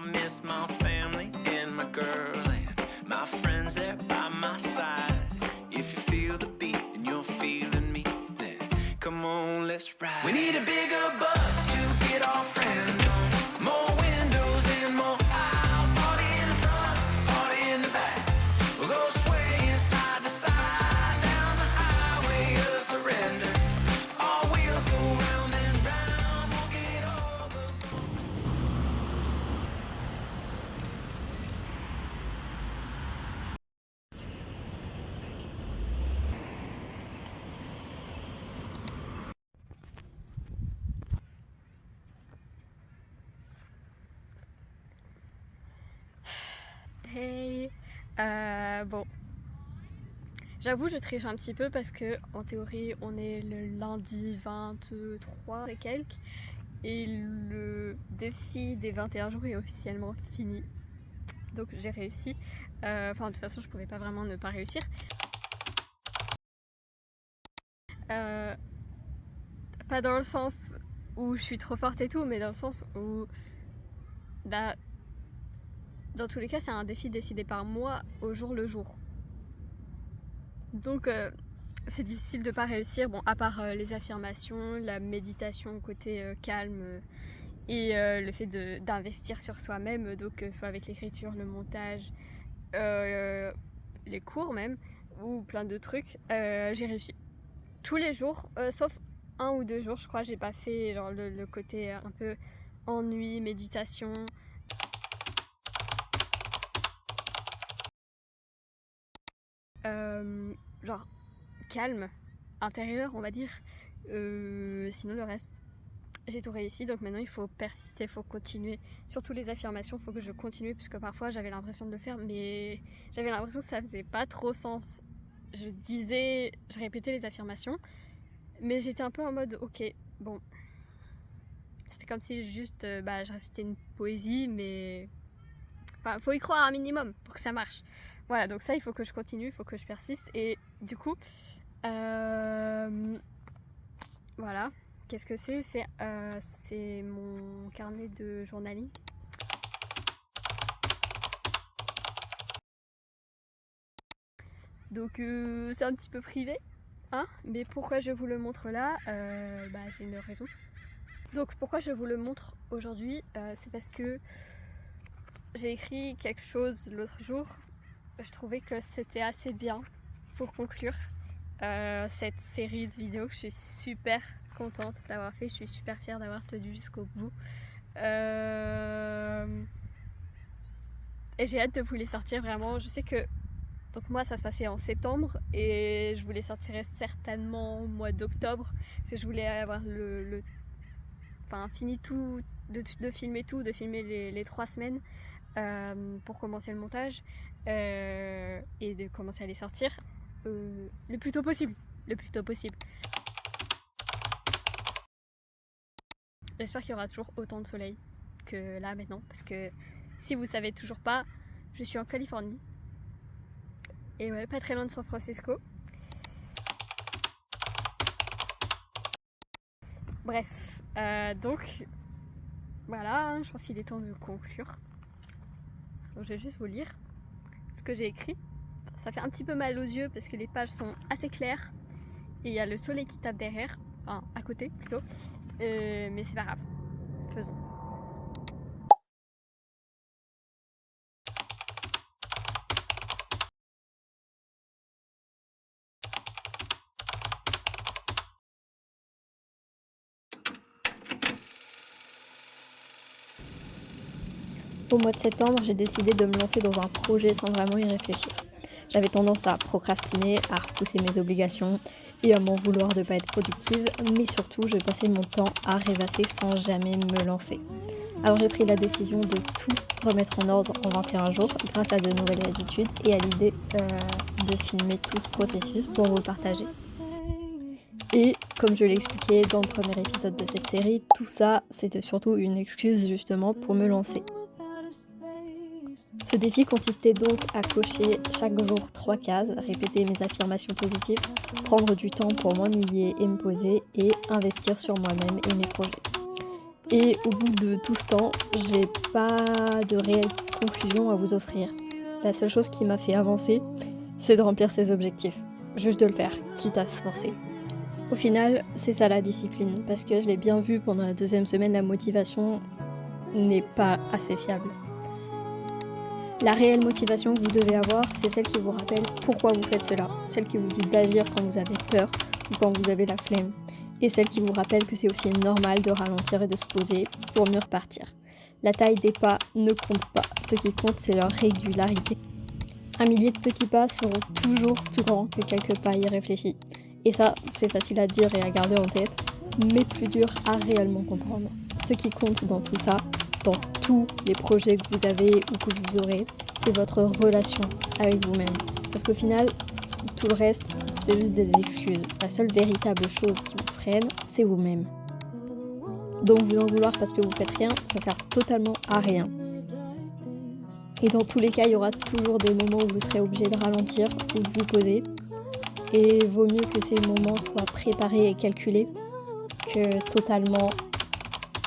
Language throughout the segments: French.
miss my family and my girl and my friends there by my side. If you feel the beat and you're feeling me, then come on, let's ride. We need a bigger bus to get our friends on. More windows and more aisles. Party in the front, party in the back. We'll go swaying side to side down the highway of surrender. All wheels go round and round. We'll get all the... Hey, bon, j'avoue je triche un petit peu parce que en théorie on est le lundi 23 et quelques et le défi des 21 jours est officiellement fini, donc j'ai réussi, enfin de toute façon je pouvais pas vraiment ne pas réussir. Pas dans le sens où je suis trop forte et tout, mais dans le sens où bah dans tous les cas, c'est un défi décidé par moi au jour le jour. Donc c'est difficile de pas réussir, bon à part les affirmations, la méditation côté calme et le fait d'investir sur soi-même, donc soit avec l'écriture, le montage, les cours même, ou plein de trucs, j'ai réussi. Tous les jours, sauf 1 ou 2 jours je crois, j'ai pas fait genre le côté un peu ennui, méditation. Genre calme, intérieur on va dire, sinon le reste j'ai tout réussi, donc maintenant il faut persister, il faut continuer, surtout les affirmations, il faut que je continue parce que parfois j'avais l'impression de le faire mais j'avais l'impression que ça faisait pas trop sens. Je répétais les affirmations mais j'étais un peu en mode ok bon, c'était comme si juste je récitais une poésie mais enfin, faut y croire un minimum pour que ça marche. Voilà, donc ça il faut que je continue, il faut que je persiste et du coup voilà, qu'est-ce que c'est? C'est mon carnet de journaling. Donc c'est un petit peu privé, hein, mais pourquoi je vous le montre là? J'ai une raison. Donc pourquoi je vous le montre aujourd'hui? C'est parce que j'ai écrit quelque chose l'autre jour. Je trouvais que c'était assez bien pour conclure cette série de vidéos que je suis super contente d'avoir fait. Je suis super fière d'avoir tenu jusqu'au bout. Et j'ai hâte de vous les sortir vraiment. Je sais que donc moi ça se passait en septembre et je vous les sortirai certainement au mois d'octobre parce que je voulais avoir fini tout, de filmer tout, de filmer les 3 semaines pour commencer le montage et de commencer à les sortir le plus tôt possible. Le plus tôt possible. J'espère qu'il y aura toujours autant de soleil que là maintenant parce que si vous savez toujours pas, je suis en Californie. Et ouais, pas très loin de San Francisco. Bref, donc voilà, hein, je pense qu'il est temps de conclure. Donc, je vais juste vous lire ce que j'ai écrit. Ça fait un petit peu mal aux yeux parce que les pages sont assez claires et il y a le soleil qui tape derrière, enfin à côté plutôt, mais c'est pas grave, faisons. Au mois de septembre, j'ai décidé de me lancer dans un projet sans vraiment y réfléchir. J'avais tendance à procrastiner, à repousser mes obligations et à m'en vouloir de ne pas être productive, mais surtout je passais mon temps à rêvasser sans jamais me lancer. Alors j'ai pris la décision de tout remettre en ordre en 21 jours grâce à de nouvelles habitudes et à l'idée de filmer tout ce processus pour vous le partager. Et comme je l'ai expliqué dans le premier épisode de cette série, tout ça c'était surtout une excuse justement pour me lancer. Ce défi consistait donc à cocher chaque jour 3 cases, répéter mes affirmations positives, prendre du temps pour m'ennuyer et me poser et investir sur moi-même et mes projets. Et au bout de tout ce temps, j'ai pas de réelle conclusion à vous offrir. La seule chose qui m'a fait avancer, c'est de remplir ses objectifs. Juste de le faire, quitte à se forcer. Au final, c'est ça la discipline, parce que je l'ai bien vu pendant la 2e semaine, la motivation n'est pas assez fiable. La réelle motivation que vous devez avoir, c'est celle qui vous rappelle pourquoi vous faites cela, celle qui vous dit d'agir quand vous avez peur ou quand vous avez la flemme, et celle qui vous rappelle que c'est aussi normal de ralentir et de se poser pour mieux repartir. La taille des pas ne compte pas, ce qui compte c'est leur régularité. Un millier de petits pas seront toujours plus grands que quelques pas irréfléchis. Et ça, c'est facile à dire et à garder en tête, mais plus dur à réellement comprendre. Ce qui compte dans tout ça, dans tous les projets que vous avez ou que vous aurez, c'est votre relation avec vous-même. Parce qu'au final, tout le reste, c'est juste des excuses. La seule véritable chose qui vous freine, c'est vous-même. Donc vous en vouloir parce que vous faites rien, ça sert totalement à rien. Et dans tous les cas, il y aura toujours des moments où vous serez obligé de ralentir ou de vous poser. Et vaut mieux que ces moments soient préparés et calculés que totalement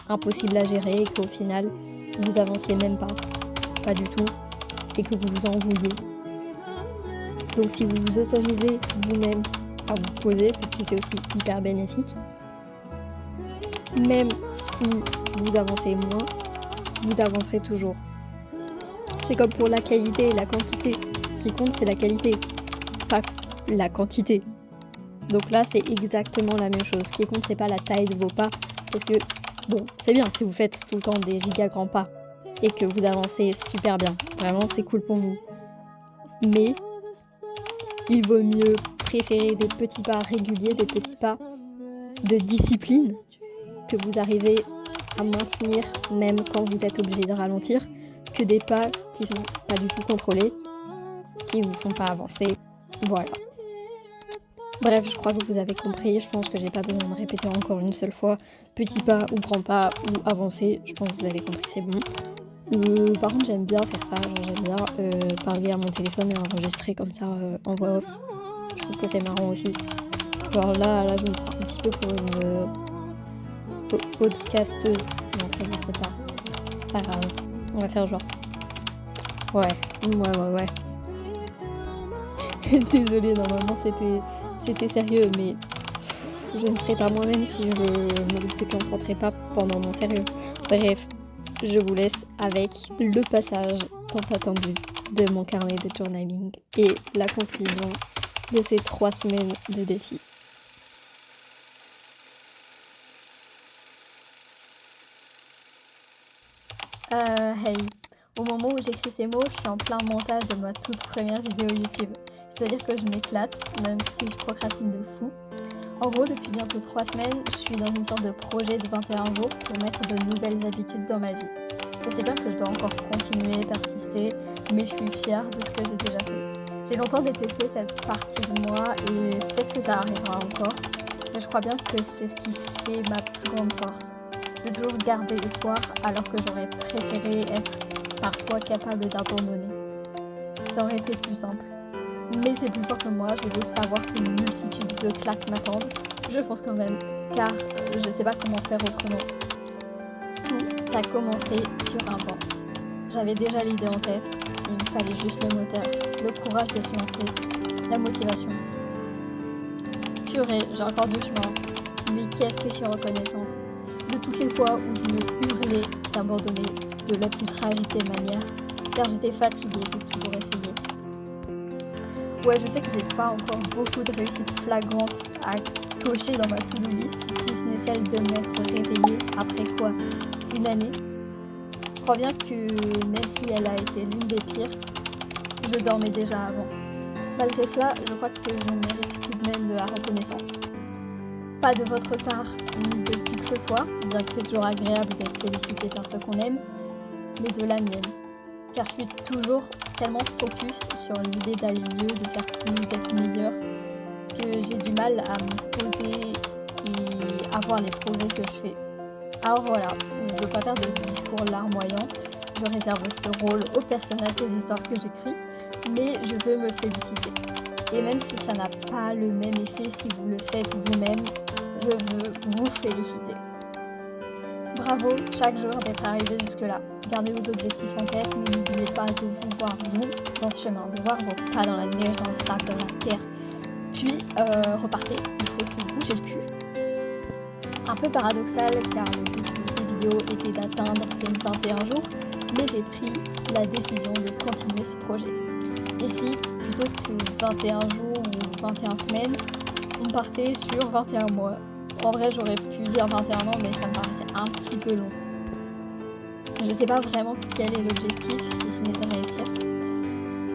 impossible à gérer et qu'au final, vous avanciez même pas du tout, et que vous vous en vouliez. Donc si vous vous autorisez vous-même à vous poser, parce que c'est aussi hyper bénéfique, même si vous avancez moins, vous avancerez toujours. C'est comme pour la qualité et la quantité. Ce qui compte, c'est la qualité, pas la quantité. Donc là, c'est exactement la même chose. Ce qui compte, c'est pas la taille de vos pas, parce que bon, c'est bien si vous faites tout le temps des giga grands pas et que vous avancez super bien. Vraiment, c'est cool pour vous. Mais il vaut mieux préférer des petits pas réguliers, des petits pas de discipline que vous arrivez à maintenir même quand vous êtes obligé de ralentir, que des pas qui sont pas du tout contrôlés, qui vous font pas avancer. Voilà. Bref, je crois que vous avez compris, je pense que j'ai pas besoin de répéter encore une seule fois petit pas ou grand pas ou avancer, je pense que vous avez compris, c'est bon. Par contre, j'aime bien faire ça, genre, j'aime bien parler à mon téléphone et enregistrer comme ça en voix off. Je trouve que c'est marrant aussi. Genre là, je me prends un petit peu pour une podcasteuse. Non, ça n'existe pas. C'est pas grave. On va faire genre. Ouais. Désolée, normalement c'était sérieux, mais je ne serais pas moi-même si je me déconcentrais pas pendant mon sérieux. Bref, je vous laisse avec le passage tant attendu de mon carnet de journaling et la conclusion de ces 3 semaines de défi. Hey, au moment où j'écris ces mots, je suis en plein montage de ma toute première vidéo YouTube. Je dois dire que je m'éclate, même si je procrastine de fou. En gros, depuis bientôt 3 semaines, je suis dans une sorte de projet de 21 jours pour mettre de nouvelles habitudes dans ma vie. Je sais bien que je dois encore continuer, persister, mais je suis fière de ce que j'ai déjà fait. J'ai longtemps détesté cette partie de moi et peut-être que ça arrivera encore, mais je crois bien que c'est ce qui fait ma plus grande force. De toujours garder espoir alors que j'aurais préféré être parfois capable d'abandonner. Ça aurait été plus simple. Mais c'est plus fort que moi, je veux savoir qu'une multitude de claques m'attendent. Je fonce quand même, car je sais pas comment faire autrement. Tout a commencé sur un banc. J'avais déjà l'idée en tête, il me fallait juste le moteur, le courage de se lancer, la motivation. Purée, j'ai encore du chemin, mais qu'est-ce que je suis reconnaissante de toutes les fois où je me hurlais d'abandonner de la plus tragique des manières, car j'étais fatiguée de toujours essayer. Ouais, je sais que j'ai pas encore beaucoup de réussites flagrantes à cocher dans ma to-do list, si ce n'est celle de m'être réveillée après quoi, une année. Je crois bien que même si elle a été l'une des pires, je dormais déjà avant. Malgré cela, je crois que je mérite tout de même de la reconnaissance. Pas de votre part, ni de qui que ce soit, bien que c'est toujours agréable d'être félicité par ce qu'on aime, mais de la mienne. Car je suis toujours tellement focus sur l'idée d'aller mieux, de faire plus, d'être meilleure, que j'ai du mal à me poser et à voir les progrès que je fais. Alors voilà, je ne veux pas faire de discours larmoyants, je réserve ce rôle aux personnages des histoires que j'écris, mais je veux me féliciter. Et même si ça n'a pas le même effet si vous le faites vous-même, je veux vous féliciter. Bravo chaque jour d'être arrivé jusque-là. Gardez vos objectifs en tête, mais n'oubliez pas de vous voir vous dans ce chemin, de voir vos pas dans la neige, dans le sable, dans la terre. Puis repartez, il faut se bouger le cul. Un peu paradoxal car le but de ces vidéos était d'atteindre ces 21 jours, mais j'ai pris la décision de continuer ce projet. Et si, plutôt que 21 jours ou 21 semaines, on partait sur 21 mois. En vrai, j'aurais pu dire 21 ans, mais ça me paraissait un petit peu long. Je sais pas vraiment quel est l'objectif, si ce n'est de réussir.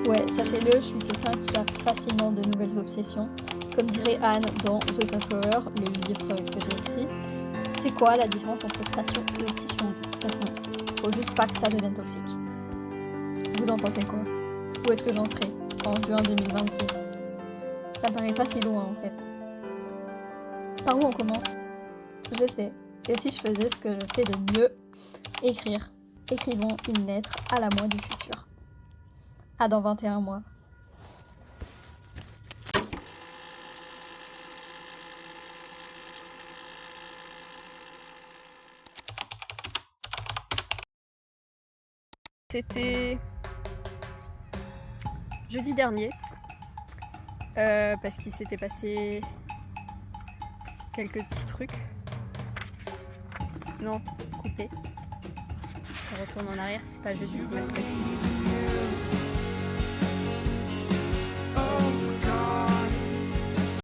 Ouais, sachez-le, je suis quelqu'un qui a facilement de nouvelles obsessions. Comme dirait Anne dans The Sunflower, le livre que j'ai écrit, c'est quoi la différence entre passion et obsession de toute façon? Faut juste pas que ça devienne toxique. Vous en pensez quoi? Où est-ce que j'en serai en juin 2026? Ça me paraît pas si loin en fait. Par où on commence? Je sais. Et si je faisais ce que je fais de mieux? Écrire. Écrivons une lettre à la moi du futur. À dans 21 mois. C'était jeudi dernier, parce qu'il s'était passé quelques petits trucs. Non, coupé. Je retourne en arrière, c'est pas jeudi, c'est mercredi.